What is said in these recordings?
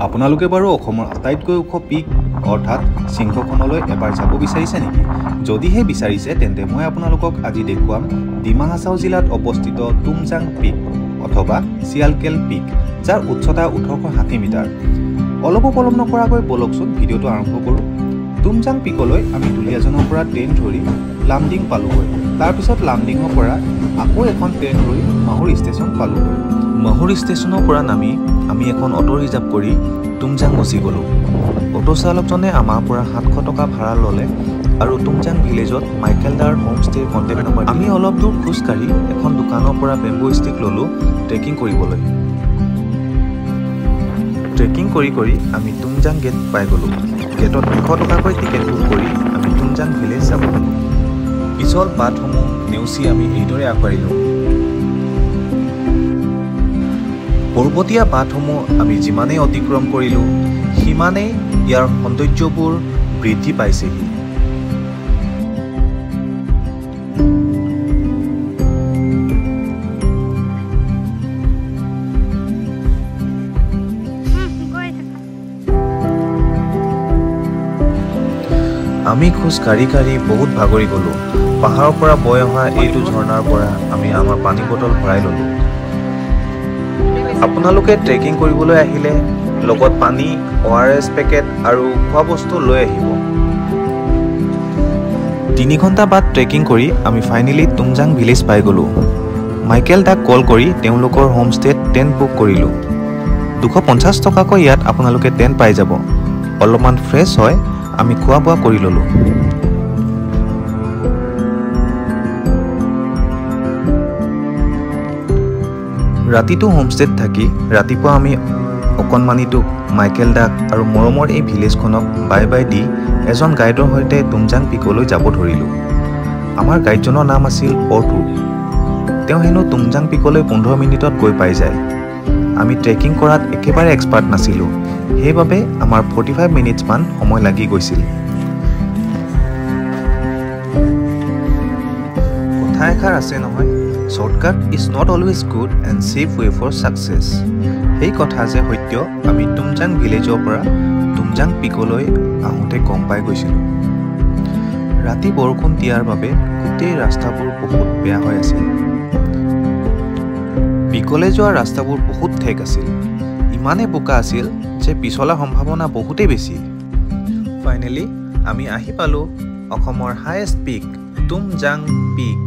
আপোনালোকে বাৰু অসমৰ আটাইতকৈ ওখ পিক অৰ্থাৎ সিংহখনলৈ এবাৰ যাব বিচাৰিছে নেকি? যদিহে বিচাৰিছে তেন্তে মই আপোনালোকক আজি দেখুৱাম ডিমা হাছাও জিলাত অৱস্থিত তুমজাং পিক অথবা চিয়ালকেল পিক, যাৰ উচ্চতা 1860 মিটাৰ। অলপ পলম নকৰাকৈ বলকচোন ভিডিঅ'টো আৰম্ভ কৰোঁ। তুমজাং পিকলৈ আমি দুলীয়াজনৰ পৰা ট্ৰেইন ধৰি লামডিং পালোগৈ। তাৰপিছত লামডিঙৰ পৰা আকৌ এখন ট্ৰেইন ধৰি মাহুৰ ষ্টেচন পালোগৈ। মাহুৰ ষ্টেচনৰ পৰা নামি আমি এখন অটো ৰিজাৰ্ভ কৰি তুমজাং গুচি গ'লোঁ। অটো চালকজনে আমাৰ পৰা 700 টকা ভাড়া ল'লে আৰু তুমজাং ভিলেজত মাইকেল দাৰ হোমষ্টেৰ কণ্টেক্ট নম্বৰ। আমি অলপ দূৰ খোজকাঢ়ি এখন দোকানৰ পৰা বেম্বু ষ্টিক ল'লোঁ ট্ৰেকিং কৰিবলৈ। ট্ৰেকিং কৰি আমি তুমজাং গেট পাই গ'লোঁ। গেটত 200 টকাকৈ টিকেট বুক কৰি আমি তুমজাং ভিলেজ যাব গ'লোঁ। পিছল বাটসমূহ নেওচি আমি এইদৰে আগবাঢ়িলোঁ। পৰ্বতীয়া বাটসমূহ আমি যিমানেই অতিক্ৰম কৰিলোঁ সিমানেই ইয়াৰ সৌন্দৰ্যবোৰ বৃদ্ধি পাইছেহি। আমি খোজ কাঢ়ি বহুত ভাগৰি গ'লোঁ। পাহাৰৰ পৰা বৈ অহা এইটো ঝৰ্ণাৰ পৰা আমি আমাৰ পানী বটল ভৰাই ল'লোঁ। আপোনালোকে ট্ৰেকিং কৰিবলৈ আহিলে লগত পানী, ORS পেকেট আৰু খোৱা বস্তু লৈ আহিব। 3 ঘণ্টা বাদ ট্ৰেকিং কৰি আমি ফাইনেলি তুমজাং ভিলেজ পাই গ'লোঁ। মাইকেল দাক কল কৰি তেওঁলোকৰ হোমষ্টেত টেণ্ট বুক কৰিলোঁ। 250 টকাকৈ ইয়াত আপোনালোকে টেণ্ট পাই যাব। অলপমান ফ্ৰেছ হয় আমি খোৱা বোৱা কৰি ল'লোঁ। ৰাতিটো হোমষ্টেত থাকি ৰাতিপুৱা আমি অকণমানিটোক মাইকেল দাক আৰু মৰমৰ এই ভিলেজখনক বাই বাই দি এজন গাইডৰ সৈতে তুমজাং পিকলৈ যাব ধৰিলোঁ। আমাৰ গাইডজনৰ নাম আছিল অৰ্টু। তেওঁ হেনো তুমজাং পিকলৈ 15 মিনিটত গৈ পাই যায়। আমি ট্ৰেকিং কৰাত একেবাৰে এক্সপাৰ্ট নাছিলোঁ, সেইবাবে আমাৰ 45 মিনিটছমান সময় লাগি গৈছিল। কথা এষাৰ আছে নহয়, shortcut is not always good and safe way for success. সেই কথা যে সত্য আমি তুমজাং ভিলেজৰ পৰা তুমজাং পিকলৈ আহোঁতে গম পাই গৈছিলোঁ। ৰাতি বৰষুণ দিয়াৰ বাবে গোটেই ৰাস্তাবোৰ বহুত বেয়া হৈ আছিল। পিকলৈ যোৱা ৰাস্তাবোৰ বহুত ঠেক আছিল। ইমানেই বোকা আছিল যে পিছলাৰ সম্ভাৱনা বহুতেই বেছি। ফাইনেলি আমি আহি পালোঁ অসমৰ হায়েষ্ট পিক তুমজাং পিক।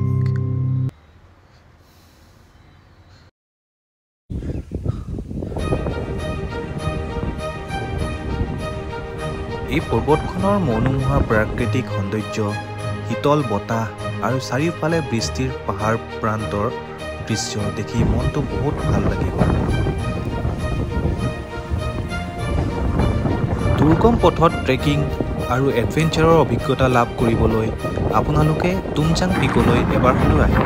এই পৰ্বতখনৰ মনোমোহা প্ৰাকৃতিক সৌন্দৰ্য, শীতল বতাহ আৰু চাৰিওফালে বৃষ্টিৰ পাহাৰ প্ৰান্তৰ দৃশ্য দেখি মনটো বহুত ভাল লাগিব। দুৰ্গম পথত ট্ৰেকিং আৰু এডভেঞ্চাৰৰ অভিজ্ঞতা লাভ কৰিবলৈ আপোনালোকে তুমজাং পিকলৈ এবাৰ হ'লেও আহিব।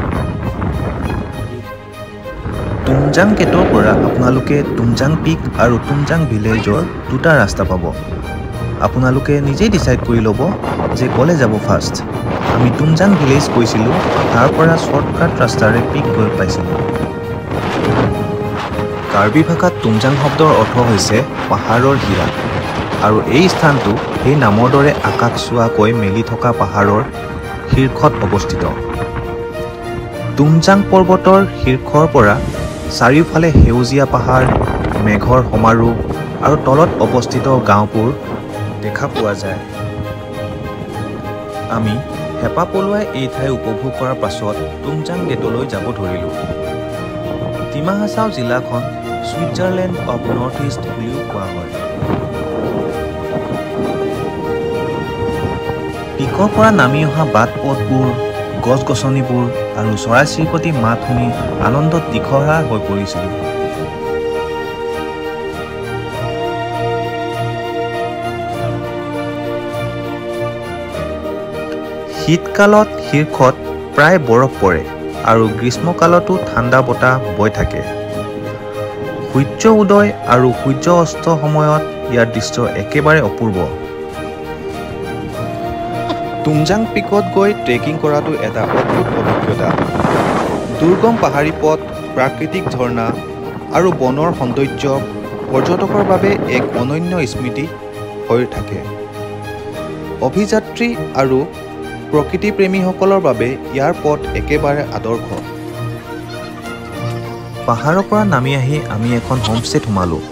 তুমজাং গেটৰ পৰা আপোনালোকে তুমজাং পিক আৰু তুমজাং ভিলেজৰ দুটা ৰাস্তা পাব। আপোনালোকে নিজেই ডিচাইড কৰি ল'ব যে ক'লে যাব ফাৰ্ষ্ট। আমি তুমজাং ভিলেজ গৈছিলোঁ, তাৰ পৰা শ্বৰ্টকাট ৰাস্তাৰে পিক গৈ পাইছিলোঁ। কাৰ্বি ভাষাত তুমজাং শব্দৰ অৰ্থ হৈছে পাহাৰৰ হীৰা, আৰু এই স্থানটো সেই নামৰ দৰে আকাশ চোৱাকৈ মেলি থকা পাহাৰৰ শীৰ্ষত অৱস্থিত। তুমজাং পৰ্বতৰ শীৰ্ষৰ পৰা চাৰিওফালে সেউজীয়া পাহাৰ, মেঘৰ সমাৰোহ আৰু তলত অৱস্থিত গাঁওবোৰ দেখা পোৱা যায়। আমি হেঁপাহ পলুৱাই এই ঠাই উপভোগ কৰাৰ পাছত তুমজাং গেটলৈ যাব ধৰিলোঁ। ডিমা হাছাও জিলাখন ছুইজাৰলেণ্ড অৱ নৰ্থ ইষ্ট বুলিও কোৱা হয়। পিকৰ পৰা নামি অহা বাট পথবোৰ, গছ গছনিবোৰ আৰু চৰাই চিৰিকটি মাত শুনি আনন্দত দিশহাৰা হৈ পৰিছিলোঁ। শীতকালত শীৰ্ষত প্ৰায় বৰফ পৰে আৰু গ্ৰীষ্মকালতো ঠাণ্ডা বতাহ বৈ থাকে। সূৰ্য উদয় আৰু সূৰ্য অস্ত সময়ত ইয়াৰ দৃশ্য একেবাৰে অপূৰ্ব। তুমজাং পিকত গৈ ট্ৰেকিং কৰাটো এটা অদ্ভুত অভিজ্ঞতা। দুৰ্গম পাহাৰী পথ, প্ৰাকৃতিক ঝৰ্ণা আৰু বনৰ সৌন্দৰ্য পৰ্যটকৰ বাবে এক অনন্য স্মৃতি হৈ থাকে। অভিযাত্ৰী আৰু প্ৰকৃতিপ্ৰেমীসকলৰ বাবে ইয়াৰ পথ একেবাৰে আদৰ্শ। পাহাৰৰ পৰা নামি আহি আমি এখন হোমষ্টেত সোমালোঁ।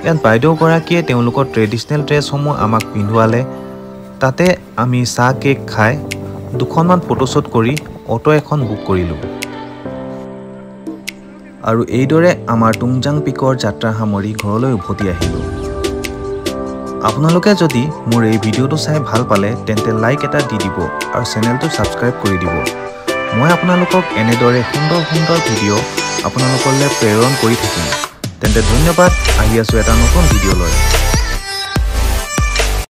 ইয়াত বাইদেউগৰাকীয়ে তেওঁলোকৰ ট্ৰেডিশ্যনেল ড্ৰেছসমূহ আমাক পিন্ধোৱালে। তাতে আমি চাহ কেক খাই দুখনমান ফটোশ্বুট কৰি অটো এখন বুক কৰিলোঁ। আৰু এইদৰে আমাৰ তুমজাং পিকৰ যাত্ৰা সামৰি ঘৰলৈ উভতি আহিলোঁ। আপোনালোকে যদি মোৰ এই ভিডিঅ'টো চাই ভাল পালে তেন্তে লাইক এটা দি দিব আৰু চেনেলটো ছাবস্ক্ৰাইব কৰি দিব। মই আপোনালোকক এনেদৰে সুন্দৰ সুন্দৰ ভিডিঅ' আপোনালোকলৈ প্ৰেৰণ কৰি থাকিম। তেন্তে ধন্যবাদ। আহি আছোঁ এটা নতুন ভিডিঅ'লৈ।